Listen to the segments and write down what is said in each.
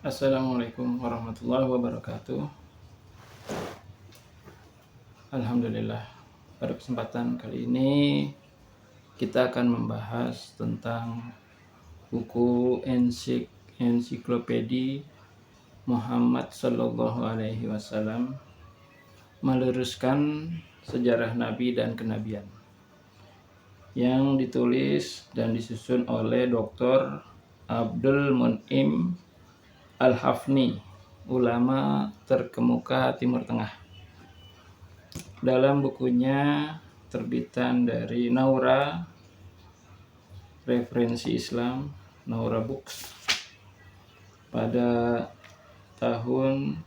Assalamualaikum warahmatullahi wabarakatuh. Alhamdulillah, pada kesempatan kali ini kita akan membahas tentang buku ensiklopedi Muhammad Sallallahu Alaihi Wasallam, meluruskan sejarah Nabi dan kenabian, yang ditulis dan disusun oleh Dr. Abdul Mun'im Al-Hafni, ulama terkemuka Timur Tengah. Dalam bukunya terbitan dari Naura Referensi Islam, Naura Books, pada tahun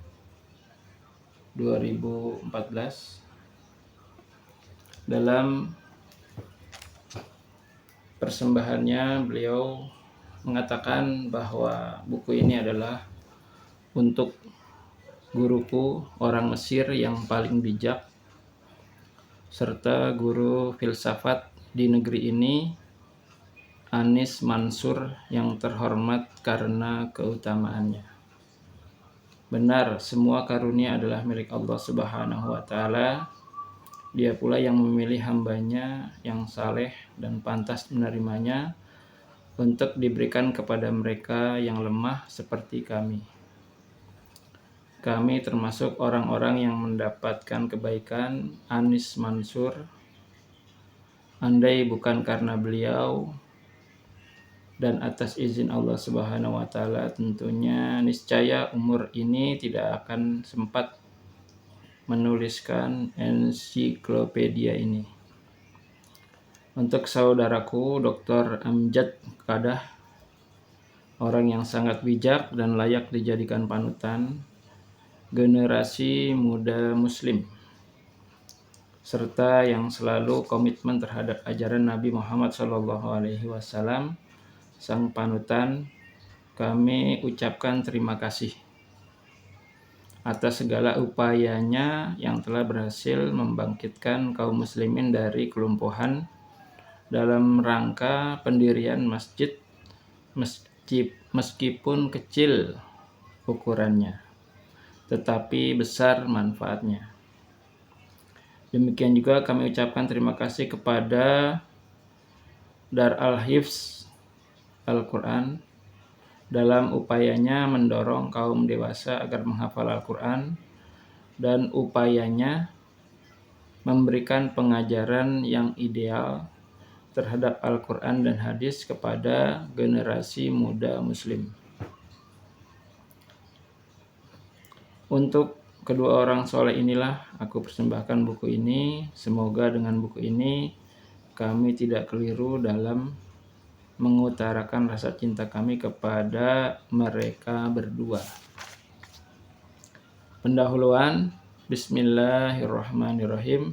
2014. Dalam persembahannya beliau mengatakan bahwa buku ini adalah untuk guruku orang Mesir yang paling bijak serta guru filsafat di negeri ini, Anis Mansur, yang terhormat karena keutamaannya. Benar, semua karunia adalah milik Allah Subhanahu wa Ta'ala. Dia pula yang memilih hambanya yang saleh dan pantas menerimanya untuk diberikan kepada mereka yang lemah seperti kami. Kami termasuk orang-orang yang mendapatkan kebaikan Anis Mansur. Andai bukan karena beliau dan atas izin Allah Subhanahu wa Ta'ala, tentunya niscaya umur ini tidak akan sempat menuliskan ensiklopedia ini. Untuk saudaraku Dr. Amjad Kadah, orang yang sangat bijak dan layak dijadikan panutan generasi muda muslim, serta yang selalu komitmen terhadap ajaran Nabi Muhammad SAW, sang panutan, kami ucapkan terima kasih atas segala upayanya yang telah berhasil membangkitkan kaum muslimin dari kelumpuhan dalam rangka pendirian masjid meskipun kecil ukurannya, tetapi besar manfaatnya. Demikian juga kami ucapkan terima kasih kepada Dar Al-Hifz Al-Quran dalam upayanya mendorong kaum dewasa agar menghafal Al-Quran dan upayanya memberikan pengajaran yang ideal terhadap Al-Quran dan hadis kepada generasi muda muslim. Untuk kedua orang soleh inilah aku persembahkan buku ini. Semoga dengan buku ini kami tidak keliru dalam mengutarakan rasa cinta kami kepada mereka berdua. Pendahuluan. Bismillahirrahmanirrahim.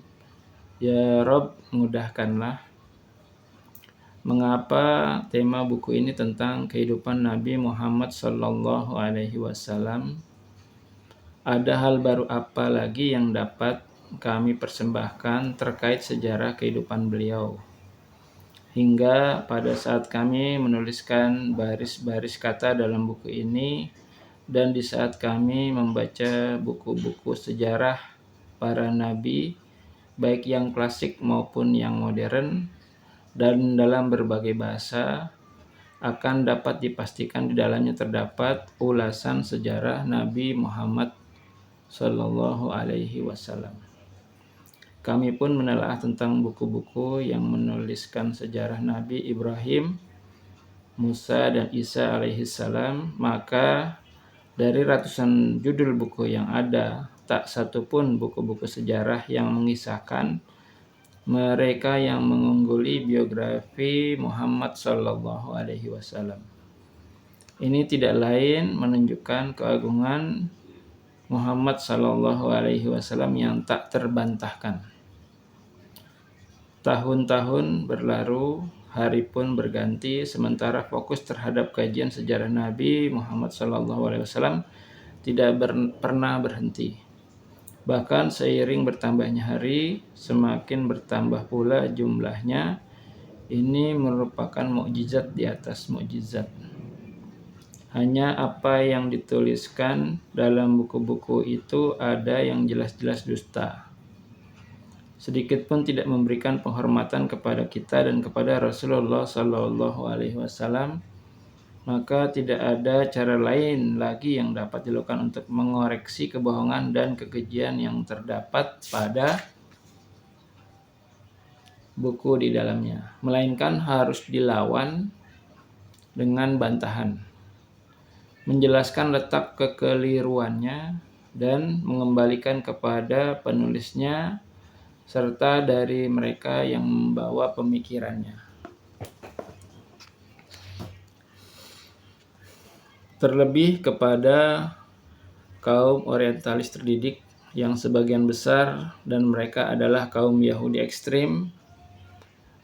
Ya Rob, mudahkanlah. Mengapa tema buku ini tentang kehidupan Nabi Muhammad Sallallahu Alaihi Wasallam? Ada hal baru apa lagi yang dapat kami persembahkan terkait sejarah kehidupan beliau? Hingga pada saat kami menuliskan baris-baris kata dalam buku ini, dan di saat kami membaca buku-buku sejarah para nabi, baik yang klasik maupun yang modern, dan dalam berbagai bahasa, akan dapat dipastikan di dalamnya terdapat ulasan sejarah Nabi Muhammad Sallallahu Alaihi Wasallam. Kami pun menelaah tentang buku-buku yang menuliskan sejarah Nabi Ibrahim, Musa, dan Isa alaihissalam. Maka dari ratusan judul buku yang ada, tak satu pun buku-buku sejarah yang mengisahkan mereka yang mengungguli biografi Muhammad Sallallahu Alaihi Wasallam. Ini tidak lain menunjukkan keagungan Muhammad Sallallahu Alaihi Wasallam yang tak terbantahkan. Tahun-tahun berlalu, hari pun berganti, sementara fokus terhadap kajian sejarah Nabi Muhammad Sallallahu Alaihi Wasallam tidak pernah berhenti. Bahkan seiring bertambahnya hari, semakin bertambah pula jumlahnya. Ini merupakan mukjizat di atas mukjizat. Hanya apa yang dituliskan dalam buku-buku itu ada yang jelas-jelas dusta. Sedikit pun tidak memberikan penghormatan kepada kita dan kepada Rasulullah Shallallahu Alaihi Wasallam, maka tidak ada cara lain lagi yang dapat dilakukan untuk mengoreksi kebohongan dan kekejian yang terdapat pada buku di dalamnya, melainkan harus dilawan dengan bantahan, menjelaskan letak kekeliruannya dan mengembalikan kepada penulisnya serta dari mereka yang membawa pemikirannya. Terlebih kepada kaum orientalis terdidik yang sebagian besar dan mereka adalah kaum Yahudi ekstrim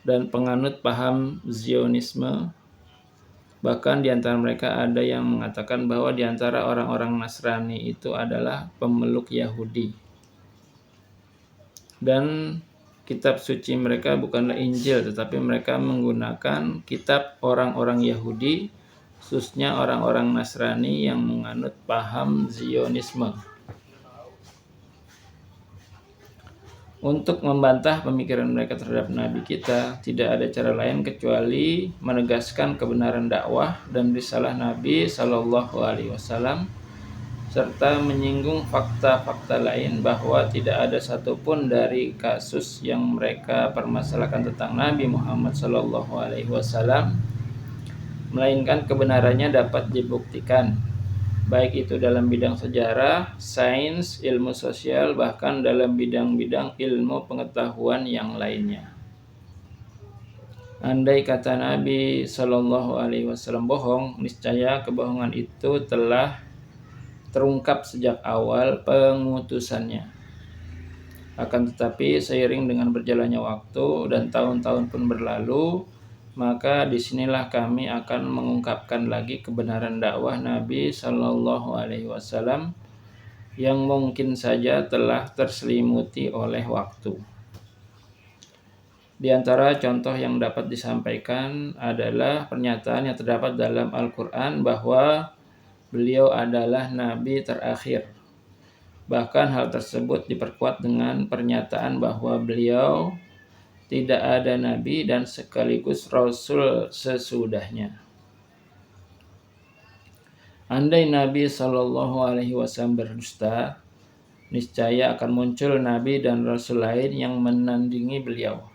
dan penganut paham Zionisme. Bahkan di antara mereka ada yang mengatakan bahwa di antara orang-orang Nasrani itu adalah pemeluk Yahudi. Dan kitab suci mereka bukanlah Injil, tetapi mereka menggunakan kitab orang-orang Yahudi, khususnya orang-orang Nasrani yang menganut paham Zionisme. Untuk membantah pemikiran mereka terhadap Nabi kita, tidak ada cara lain kecuali menegaskan kebenaran dakwah dan risalah Nabi Shallallahu Alaihi Wasallam, serta menyinggung fakta-fakta lain bahwa tidak ada satupun dari kasus yang mereka permasalahkan tentang Nabi Muhammad Shallallahu Alaihi Wasallam, melainkan kebenarannya dapat dibuktikan, baik itu dalam bidang sejarah, sains, ilmu sosial, bahkan dalam bidang-bidang ilmu pengetahuan yang lainnya. Andai kata Nabi Shallallahu Alaihi Wasallam bohong, niscaya kebohongan itu telah terungkap sejak awal pengutusannya. Akan tetapi seiring dengan berjalannya waktu dan tahun-tahun pun berlalu, maka disinilah kami akan mengungkapkan lagi kebenaran dakwah Nabi Shallallahu Alaihi Wasallam yang mungkin saja telah terselimuti oleh waktu. Di antara contoh yang dapat disampaikan adalah pernyataan yang terdapat dalam Al-Quran bahwa beliau adalah Nabi terakhir. Bahkan hal tersebut diperkuat dengan pernyataan bahwa beliau tidak ada nabi dan sekaligus rasul sesudahnya. Andai Nabi Shallallahu Alaihi Wasallam berdusta, niscaya akan muncul nabi dan rasul lain yang menandingi beliau.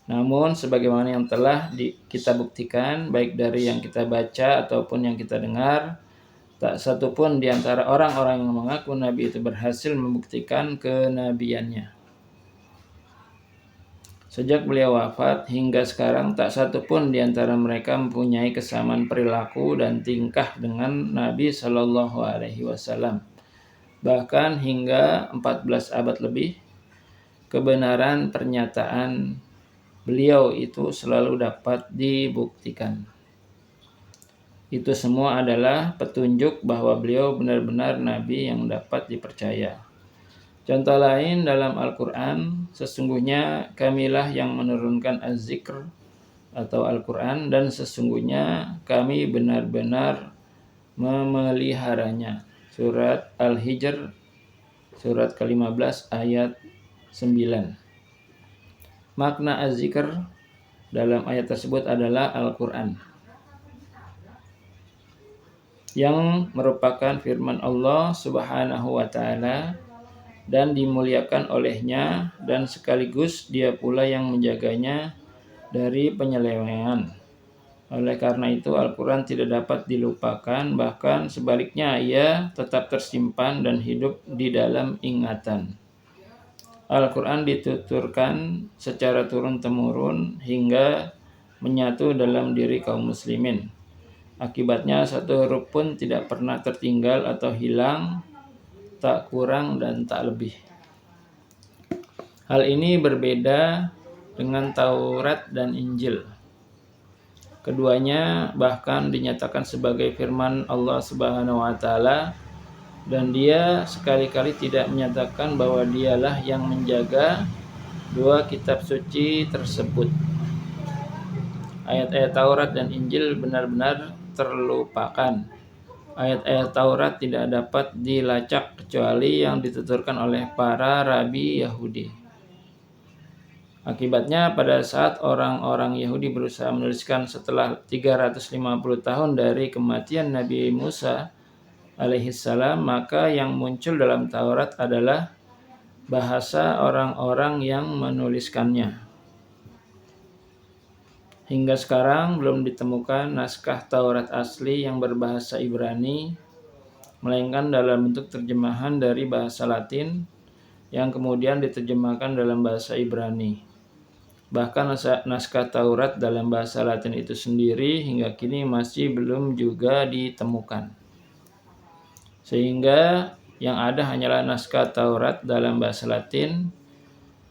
Namun sebagaimana yang telah kita buktikan, baik dari yang kita baca ataupun yang kita dengar, tak satupun di antara orang-orang yang mengaku nabi itu berhasil membuktikan kenabiannya. Sejak beliau wafat hingga sekarang tak satu pun di antara mereka mempunyai kesamaan perilaku dan tingkah dengan Nabi Shallallahu Alaihi Wasallam. Bahkan hingga 14 abad lebih, kebenaran pernyataan beliau itu selalu dapat dibuktikan. Itu semua adalah petunjuk bahwa beliau benar-benar Nabi yang dapat dipercaya. Contoh lain dalam Al-Quran, sesungguhnya kamilah yang menurunkan Az-Zikr atau Al-Quran dan sesungguhnya kami benar-benar memeliharanya. Surat Al-Hijr, surat ke-15 ayat 9. Makna Az-Zikr dalam ayat tersebut adalah Al-Quran, yang merupakan firman Allah Subhanahu wa Ta'ala dan dimuliakan olehnya, dan sekaligus dia pula yang menjaganya dari penyelewengan. Oleh karena itu Al-Quran tidak dapat dilupakan, bahkan sebaliknya ia tetap tersimpan dan hidup di dalam ingatan. Al-Quran dituturkan secara turun-temurun hingga menyatu dalam diri kaum muslimin. Akibatnya satu huruf pun tidak pernah tertinggal atau hilang, tak kurang dan tak lebih. Hal ini berbeda dengan Taurat dan Injil. Keduanya bahkan dinyatakan sebagai firman Allah Subhanahu wa Ta'ala, dan dia sekali-kali tidak menyatakan bahwa dialah yang menjaga dua kitab suci tersebut. Ayat-ayat Taurat dan Injil benar-benar terlupakan. Ayat-ayat Taurat tidak dapat dilacak kecuali yang dituturkan oleh para rabi Yahudi. Akibatnya pada saat orang-orang Yahudi berusaha menuliskan setelah 350 tahun dari kematian Nabi Musa alaihissalam, maka yang muncul dalam Taurat adalah bahasa orang-orang yang menuliskannya. Hingga sekarang belum ditemukan naskah Taurat asli yang berbahasa Ibrani, melainkan dalam bentuk terjemahan dari bahasa Latin yang kemudian diterjemahkan dalam bahasa Ibrani. Bahkan naskah Taurat dalam bahasa Latin itu sendiri hingga kini masih belum juga ditemukan. Sehingga yang ada hanyalah naskah Taurat dalam bahasa Latin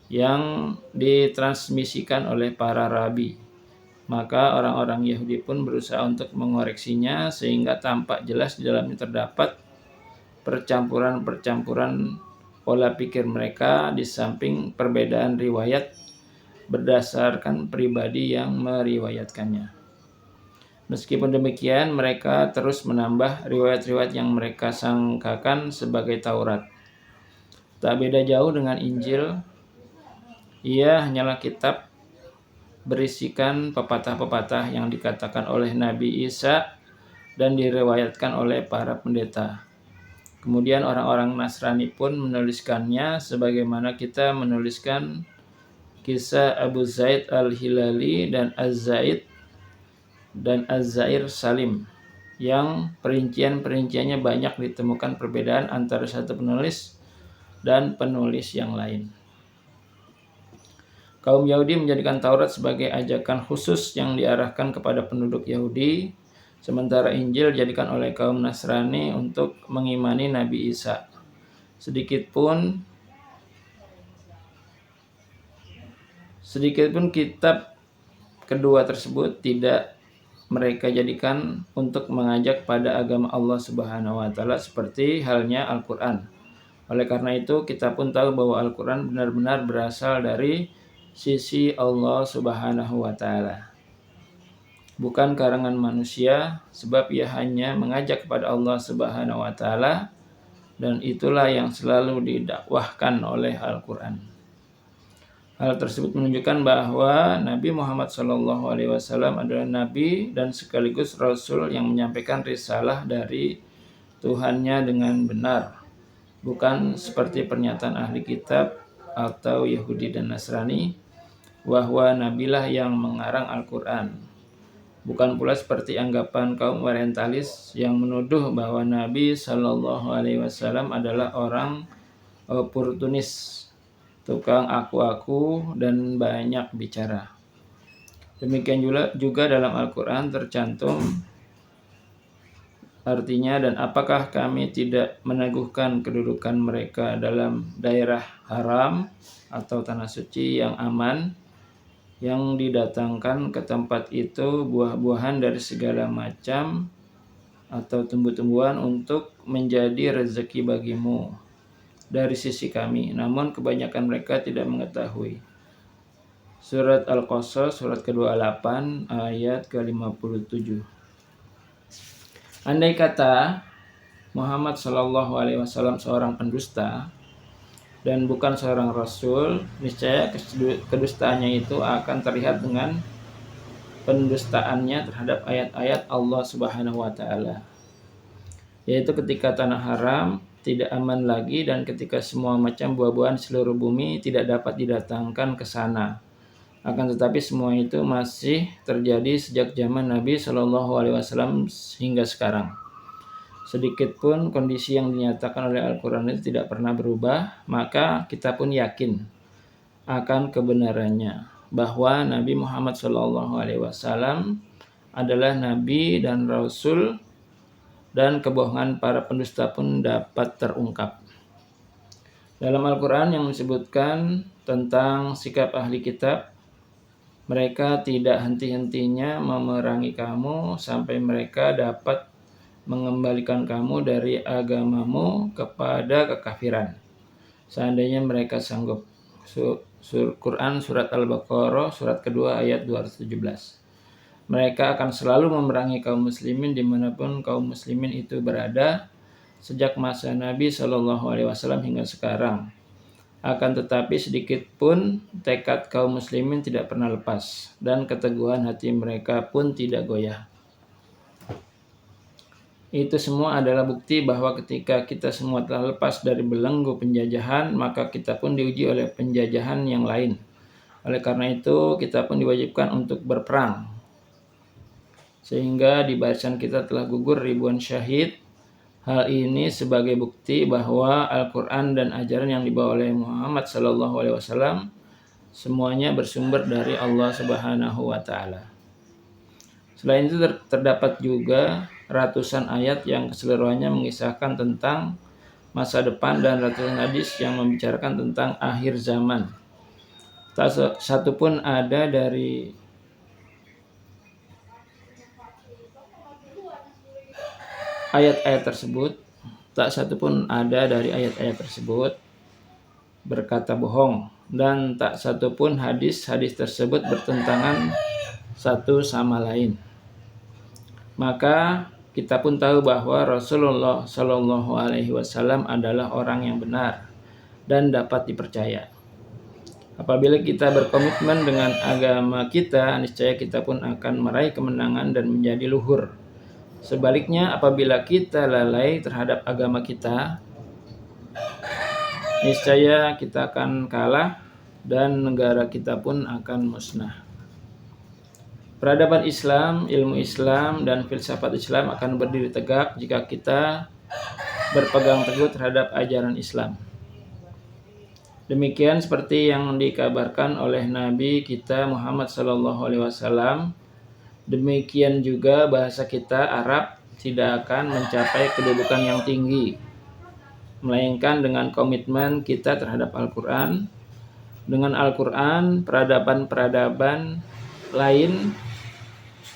yang ditransmisikan oleh para rabi. Maka orang-orang Yahudi pun berusaha untuk mengoreksinya sehingga tampak jelas di dalamnya terdapat percampuran-percampuran pola pikir mereka di samping perbedaan riwayat berdasarkan pribadi yang meriwayatkannya. Meskipun demikian, mereka terus menambah riwayat-riwayat yang mereka sangkakan sebagai Taurat. Tak beda jauh dengan Injil, ia hanyalah kitab berisikan pepatah-pepatah yang dikatakan oleh Nabi Isa dan diriwayatkan oleh para pendeta. Kemudian orang-orang Nasrani pun menuliskannya sebagaimana kita menuliskan kisah Abu Zaid al-Hilali dan Az-Zair Salim, yang perincian-perinciannya banyak ditemukan perbedaan antara satu penulis dan penulis yang lain. Kaum Yahudi menjadikan Taurat sebagai ajakan khusus yang diarahkan kepada penduduk Yahudi, sementara Injil dijadikan oleh kaum Nasrani untuk mengimani Nabi Isa. Sedikitpun kitab kedua tersebut tidak mereka jadikan untuk mengajak pada agama Allah Subhanahu wa taala seperti halnya Al-Qur'an. Oleh karena itu, kita pun tahu bahwa Al-Qur'an benar-benar berasal dari sisi Allah Subhanahu wa taala, bukan karangan manusia, sebab ia hanya mengajak kepada Allah Subhanahu wa taala, dan itulah yang selalu didakwahkan oleh Al-Qur'an. Hal tersebut menunjukkan bahwa Nabi Muhammad SAW adalah Nabi dan sekaligus Rasul yang menyampaikan risalah dari Tuhannya dengan benar, bukan seperti pernyataan ahli kitab atau Yahudi dan Nasrani bahwa Nabilah yang mengarang Al-Quran. Bukan pula seperti anggapan kaum orientalis yang menuduh bahwa Nabi SAW adalah orang oportunis, tukang aku-aku dan banyak bicara. Demikian juga dalam Al-Quran tercantum artinya, dan apakah kami tidak meneguhkan kedudukan mereka dalam daerah haram atau tanah suci yang aman, yang didatangkan ke tempat itu buah-buahan dari segala macam atau tumbuh-tumbuhan untuk menjadi rezeki bagimu dari sisi kami, namun kebanyakan mereka tidak mengetahui. Surat Al-Qasas, surat ke-28, ayat ke-57. Andai kata Muhammad SAW seorang pendusta dan bukan seorang rasul, niscaya kedustaannya itu akan terlihat dengan pendustaannya terhadap ayat-ayat Allah Subhanahu wa taala, yaitu ketika tanah haram tidak aman lagi dan ketika semua macam buah-buahan seluruh bumi tidak dapat didatangkan ke sana. Akan tetapi semua itu masih terjadi sejak zaman Nabi SAW hingga sekarang. Sedikitpun kondisi yang dinyatakan oleh Al-Quran itu tidak pernah berubah, maka kita pun yakin akan kebenarannya bahwa Nabi Muhammad SAW adalah Nabi dan Rasul, dan kebohongan para pendusta pun dapat terungkap. Dalam Al-Quran yang disebutkan tentang sikap ahli kitab, mereka tidak henti-hentinya memerangi kamu sampai mereka dapat mengembalikan kamu dari agamamu kepada kekafiran, seandainya mereka sanggup. Quran Surat Al-Baqarah surat kedua ayat 217. Mereka akan selalu memerangi kaum muslimin dimanapun kaum muslimin itu berada, sejak masa Nabi Shallallahu Alaihi Wasallam hingga sekarang. Akan tetapi sedikit pun tekad kaum muslimin tidak pernah lepas, dan keteguhan hati mereka pun tidak goyah. Itu semua adalah bukti bahwa ketika kita semua telah lepas dari belenggu penjajahan, maka kita pun diuji oleh penjajahan yang lain. Oleh karena itu, kita pun diwajibkan untuk berperang. Sehingga di barisan kita telah gugur ribuan syahid. Hal ini sebagai bukti bahwa Al-Quran dan ajaran yang dibawa oleh Muhammad SAW semuanya bersumber dari Allah Subhanahu wa Ta'ala. Selain itu terdapat juga ratusan ayat yang keseluruhannya mengisahkan tentang masa depan dan ratusan hadis yang membicarakan tentang akhir zaman. Tak satu pun ada dari ayat-ayat tersebut, berkata bohong, dan tak satu pun hadis-hadis tersebut bertentangan satu sama lain. Maka kita pun tahu bahwa Rasulullah Shallallahu Alaihi Wasallam adalah orang yang benar dan dapat dipercaya. Apabila kita berkomitmen dengan agama kita, niscaya kita pun akan meraih kemenangan dan menjadi luhur. Sebaliknya, apabila kita lalai terhadap agama kita, niscaya kita akan kalah dan negara kita pun akan musnah. Peradaban Islam, ilmu Islam, dan filsafat Islam akan berdiri tegak jika kita berpegang teguh terhadap ajaran Islam. Demikian seperti yang dikabarkan oleh Nabi kita Muhammad SAW. Demikian juga bahasa kita Arab tidak akan mencapai kedudukan yang tinggi, melainkan dengan komitmen kita terhadap Al-Quran. Dengan Al-Quran, peradaban-peradaban lain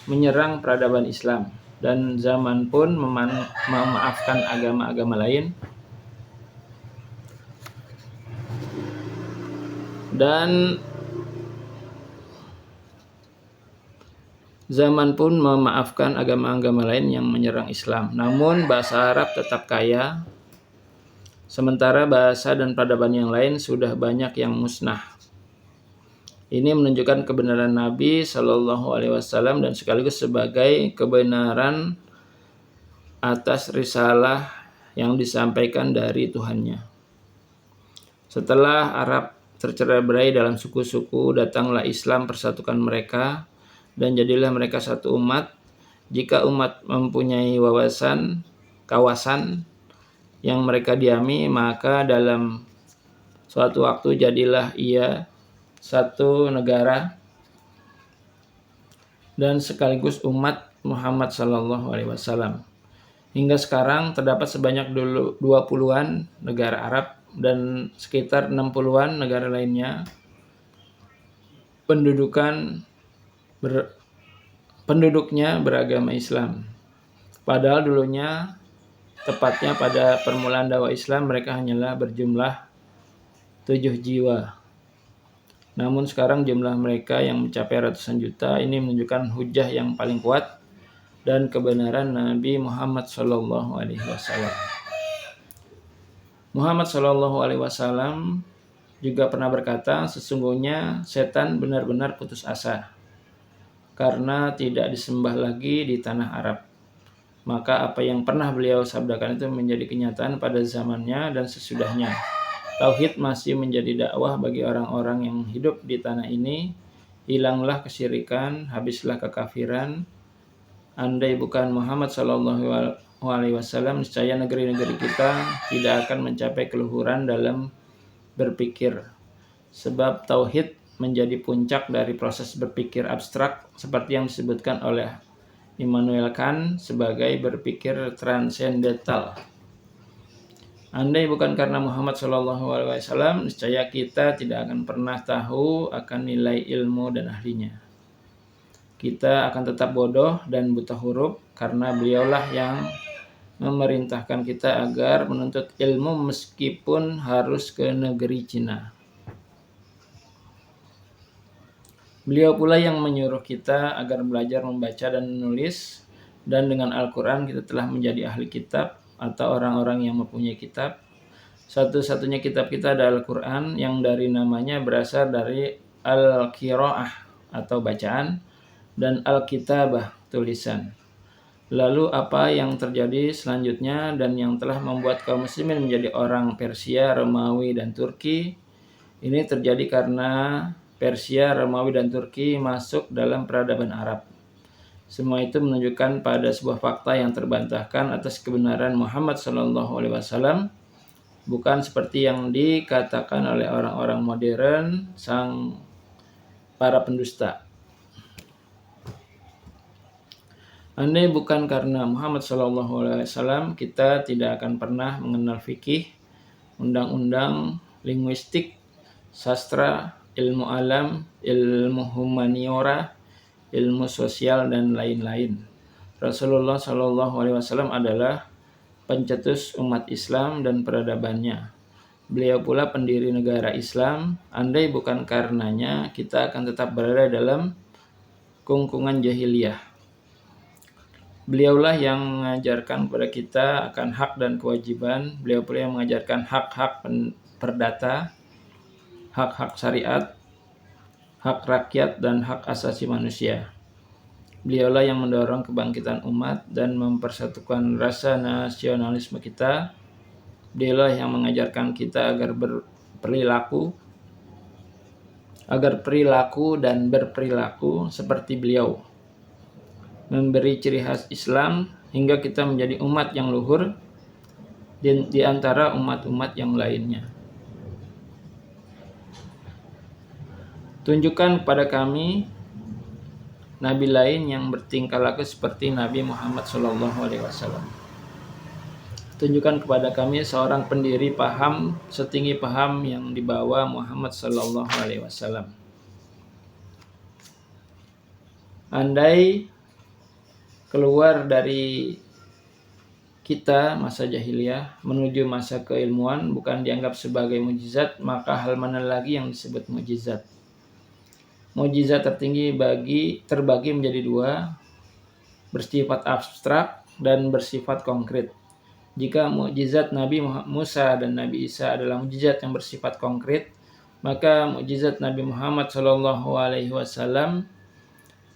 menyerang peradaban Islam, dan zaman pun memaafkan agama-agama lain. Dan zaman pun memaafkan agama-agama lain yang menyerang Islam. Namun bahasa Arab tetap kaya, sementara bahasa dan peradaban yang lain sudah banyak yang musnah. Ini menunjukkan kebenaran Nabi Shallallahu Alaihi Wasallam dan sekaligus sebagai kebenaran atas risalah yang disampaikan dari Tuhannya. Setelah Arab tercerai-berai dalam suku-suku, datanglah Islam persatukan mereka, dan jadilah mereka satu umat. Jika umat mempunyai kawasan yang mereka diami, maka dalam suatu waktu jadilah ia satu negara dan sekaligus umat Muhammad SAW. Hingga sekarang terdapat sebanyak 20-an negara Arab dan sekitar 60-an negara lainnya penduduknya beragama Islam. Padahal dulunya, tepatnya pada permulaan dakwah Islam, mereka hanyalah berjumlah 7 jiwa. Namun sekarang jumlah mereka yang mencapai ratusan juta. Ini menunjukkan hujah yang paling kuat dan kebenaran Nabi Muhammad SAW. Muhammad SAW juga pernah berkata, sesungguhnya setan benar-benar putus asa karena tidak disembah lagi di tanah Arab. Maka apa yang pernah beliau sabdakan itu menjadi kenyataan pada zamannya dan sesudahnya. Tauhid masih menjadi dakwah bagi orang-orang yang hidup di tanah ini. Hilanglah kesyirikan, habislah kekafiran. Andai bukan Muhammad SAW, niscaya negeri-negeri kita tidak akan mencapai keluhuran dalam berpikir. Sebab tauhid menjadi puncak dari proses berpikir abstrak, seperti yang disebutkan oleh Immanuel Kant sebagai berpikir transendental. Andai bukan karena Muhammad SAW, niscaya kita tidak akan pernah tahu akan nilai ilmu dan ahlinya. Kita akan tetap bodoh dan buta huruf karena beliaulah yang memerintahkan kita agar menuntut ilmu meskipun harus ke negeri Cina. Beliau pula yang menyuruh kita agar belajar membaca dan menulis, dan dengan Al-Quran kita telah menjadi ahli kitab atau orang-orang yang mempunyai kitab. Satu-satunya kitab kita adalah Al-Quran yang dari namanya berasal dari Al-Qiraah atau bacaan dan Al-Kitabah tulisan. Lalu apa yang terjadi selanjutnya dan yang telah membuat kaum muslimin menjadi orang Persia, Romawi, dan Turki? Ini terjadi karena Persia, Romawi, dan Turki masuk dalam peradaban Arab. Semua itu menunjukkan pada sebuah fakta yang terbantahkan atas kebenaran Muhammad SAW, bukan seperti yang dikatakan oleh orang-orang modern, sang para pendusta. Andai bukan karena Muhammad SAW, kita tidak akan pernah mengenal fikih, undang-undang, linguistik, sastra, ilmu alam, ilmu humaniora, ilmu sosial, dan lain-lain. Rasulullah SAW adalah pencetus umat Islam dan peradabannya. Beliau pula pendiri negara Islam. Andai bukan karenanya, kita akan tetap berada dalam kungkungan jahiliyah. Beliaulah yang mengajarkan kepada kita akan hak dan kewajiban. Beliau pula yang mengajarkan hak-hak perdata, hak-hak syariat, hak rakyat, dan hak asasi manusia. Beliaulah yang mendorong kebangkitan umat dan mempersatukan rasa nasionalisme kita. Beliaulah yang mengajarkan kita agar perilaku dan berperilaku seperti beliau, memberi ciri khas Islam hingga kita menjadi umat yang luhur di antara umat-umat yang lainnya. Tunjukkan kepada kami nabi lain yang bertingkah laku seperti Nabi Muhammad SAW. Tunjukkan kepada kami seorang pendiri paham setinggi paham yang dibawa Muhammad SAW. Andai keluar dari kita masa jahiliyah menuju masa keilmuan bukan dianggap sebagai mukjizat, maka hal mana lagi yang disebut mukjizat? Mukjizat tertinggi terbagi menjadi dua, bersifat abstrak dan bersifat konkret. Jika mukjizat Nabi Musa dan Nabi Isa adalah mukjizat yang bersifat konkret, maka mukjizat Nabi Muhammad SAW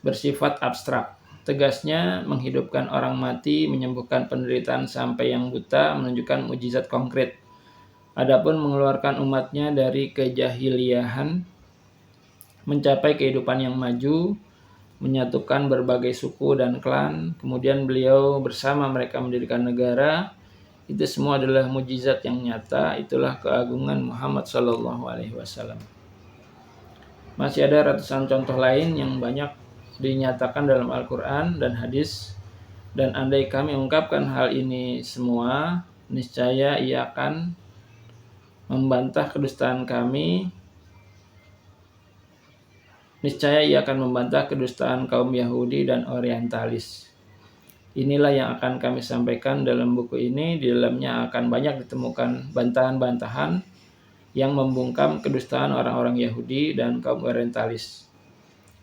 bersifat abstrak. Tegasnya, menghidupkan orang mati, menyembuhkan penderitaan sampai yang buta, menunjukkan mukjizat konkret. Adapun mengeluarkan umatnya dari kejahiliahan, mencapai kehidupan yang maju, menyatukan berbagai suku dan klan, kemudian beliau bersama mereka mendirikan negara, itu semua adalah mukjizat yang nyata. Itulah keagungan Muhammad SAW. Masih ada ratusan contoh lain yang banyak dinyatakan dalam Al-Quran dan hadis, dan andai kami ungkapkan hal ini semua, niscaya ia akan membantah kedustaan kaum Yahudi dan Orientalis. Inilah yang akan kami sampaikan dalam buku ini. Di dalamnya akan banyak ditemukan bantahan-bantahan yang membungkam kedustaan orang-orang Yahudi dan kaum Orientalis.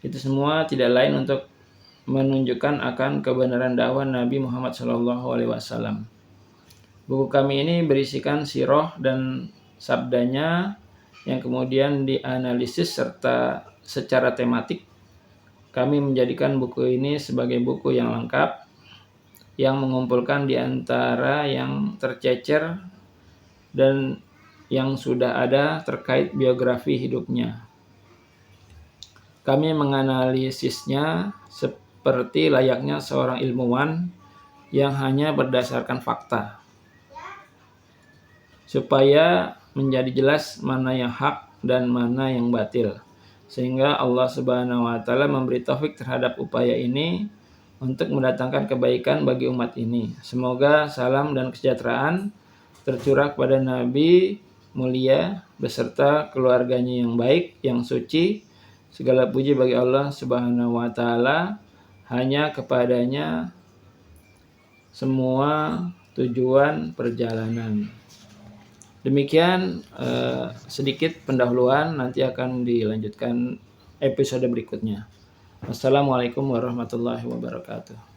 Itu semua tidak lain untuk menunjukkan akan kebenaran dakwah Nabi Muhammad SAW. Buku kami ini berisikan sirah dan sabdanya yang kemudian dianalisis serta secara tematik. Kami menjadikan buku ini sebagai buku yang lengkap, yang mengumpulkan di antara yang tercecer dan yang sudah ada terkait biografi hidupnya. Kami menganalisisnya seperti layaknya seorang ilmuwan yang hanya berdasarkan fakta, supaya menjadi jelas mana yang hak dan mana yang batil. Sehingga Allah Subhanahu wa Ta'ala memberi taufik terhadap upaya ini untuk mendatangkan kebaikan bagi umat ini. Semoga salam dan kesejahteraan tercurah kepada Nabi mulia beserta keluarganya yang baik, yang suci. Segala puji bagi Allah Subhanahu wa Ta'ala. Hanya kepadanya semua tujuan perjalanan. Demikian sedikit pendahuluan, nanti akan dilanjutkan episode berikutnya. Wassalamualaikum warahmatullahi wabarakatuh.